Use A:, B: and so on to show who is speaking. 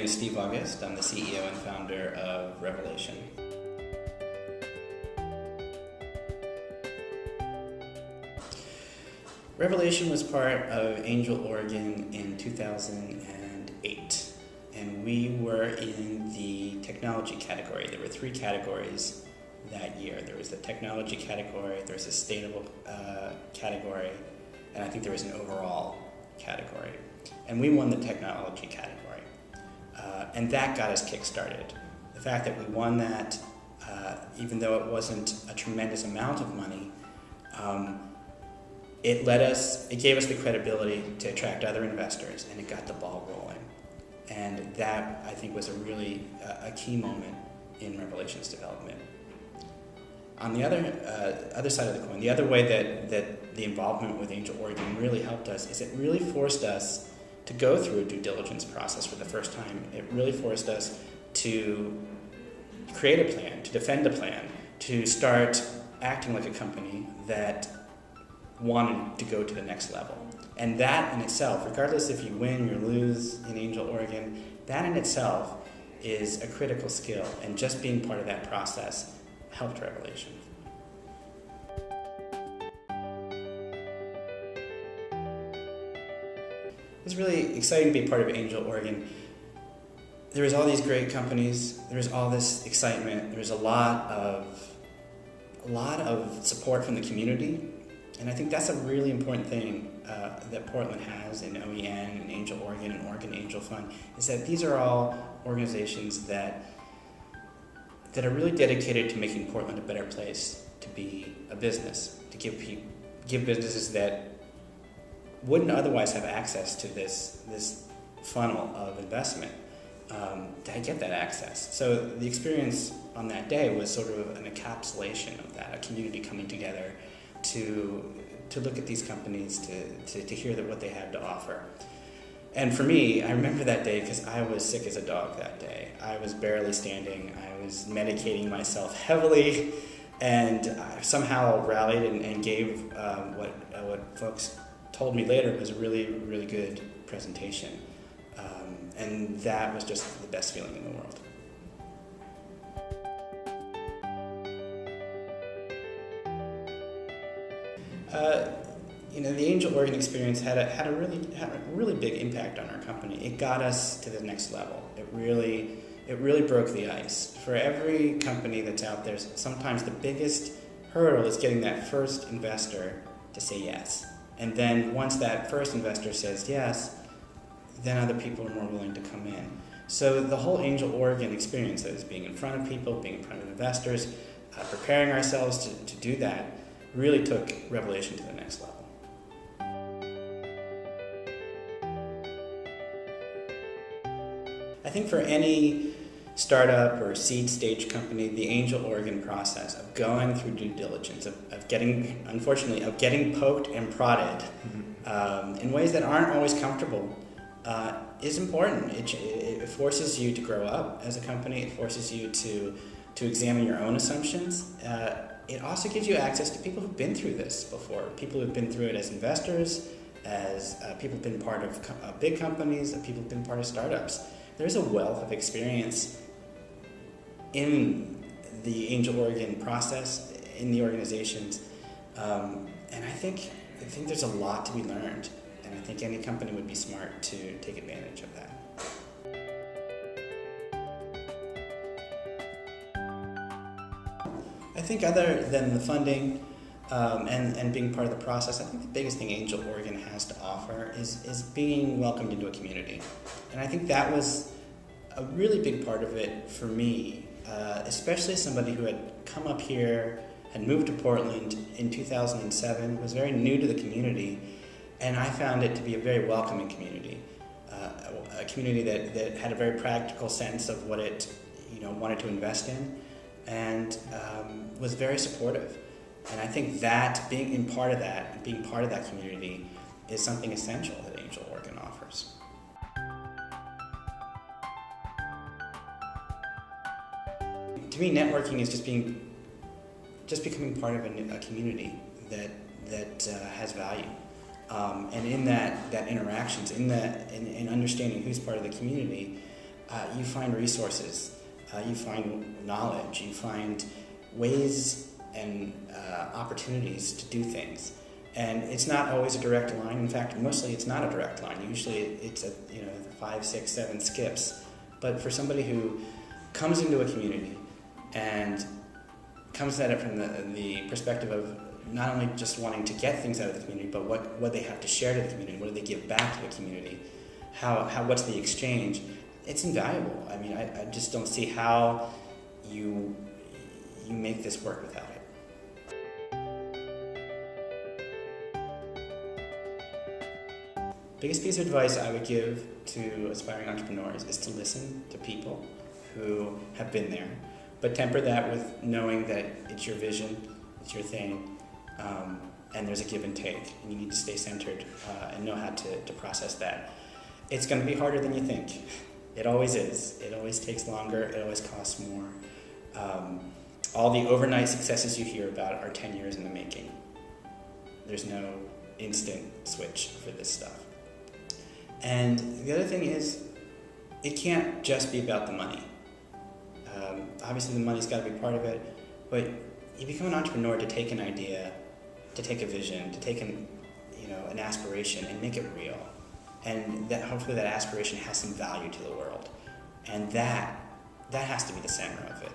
A: is Steve August. I'm the CEO and founder of Revelation. Revelation was part of Angel Oregon in 2008, and we were in the technology category. There were 3 categories that year. There was the technology category, there was a sustainable category, and I think there was an overall category. And we won the technology category. And that got us kick-started. The fact that we won that, even though it wasn't a tremendous amount of money, it gave us the credibility to attract other investors, and it got the ball rolling. And that, I think, was a key moment in Revelation's development. On the other side of the coin, the other way that the involvement with Angel Oregon really helped us is it really forced us to go through a due diligence process for the first time. It really forced us to create a plan, to defend a plan, to start acting like a company that wanted to go to the next level. And that in itself, regardless if you win or lose in Angel Oregon, that in itself is a critical skill, and just being part of that process helped Revelation. It was really exciting to be part of Angel Oregon. There was all these great companies, there was all this excitement, there was a lot of support from the community, and I think that's a really important thing that Portland has in OEN and Angel Oregon and Oregon Angel Fund, is that these are all organizations that are really dedicated to making Portland a better place to be a business, to give businesses that wouldn't otherwise have access to this funnel of investment to get that access. So the experience on that day was sort of an encapsulation of that, a community coming together to look at these companies, to hear what they had to offer. And for me, I remember that day because I was sick as a dog that day. I was barely standing. I was medicating myself heavily, and I somehow rallied and gave what folks told me later was a really, really good presentation. And that was just the best feeling in the world. The Angel Oregon experience had a really big impact on our company. It got us to the next level. It really broke the ice. For every company that's out there, sometimes the biggest hurdle is getting that first investor to say yes. And then once that first investor says yes, then other people are more willing to come in. So the whole Angel Oregon experience, that is being in front of people, being in front of investors, preparing ourselves to do that, really took Revelation to the next level. I think for any startup or seed stage company, the Angel Oregon process of going through due diligence, of getting poked and prodded in ways that aren't always comfortable, is important. It forces you to grow up as a company. It forces you to examine your own assumptions. It also gives you access to people who've been through this before, people who've been through it as investors, as people who've been part of big companies, people who've been part of startups. There's a wealth of experience in the Angel Oregon process, in the organizations, and I think there's a lot to be learned, and I think any company would be smart to take advantage of that. I think other than the funding and being part of the process, I think the biggest thing Angel Oregon has to offer is being welcomed into a community. And I think that was a really big part of it for me, especially as somebody who had come up here, had moved to Portland in 2007, was very new to the community, and I found it to be a very welcoming community, a community that had a very practical sense of what it wanted to invest in, and was very supportive. And I think that being part of that community is something essential that Angel Oregon offers. To me, networking is just becoming part of a community that has value, and in that interactions, in understanding who's part of the community, you find resources, you find knowledge, you find ways and opportunities to do things. And it's not always a direct line. In fact, mostly it's not a direct line. Usually it's 5, 6, 7 skips. But for somebody who comes into a community and comes at it from the perspective of not only just wanting to get things out of the community, but what they have to share to the community, what do they give back to the community, what's the exchange, it's invaluable. I mean, I just don't see how you make this work without it. Biggest piece of advice I would give to aspiring entrepreneurs is to listen to people who have been there, but temper that with knowing that it's your vision, it's your thing, and there's a give and take, and you need to stay centered and know how to process that. It's going to be harder than you think. It always is. It always takes longer. It always costs more. All the overnight successes you hear about are 10 years in the making. There's no instant switch for this stuff. And the other thing is, it can't just be about the money. Obviously the money's got to be part of it, but you become an entrepreneur to take an idea, to take a vision, to take an aspiration and make it real. And that hopefully that aspiration has some value to the world. And that has to be the center of it.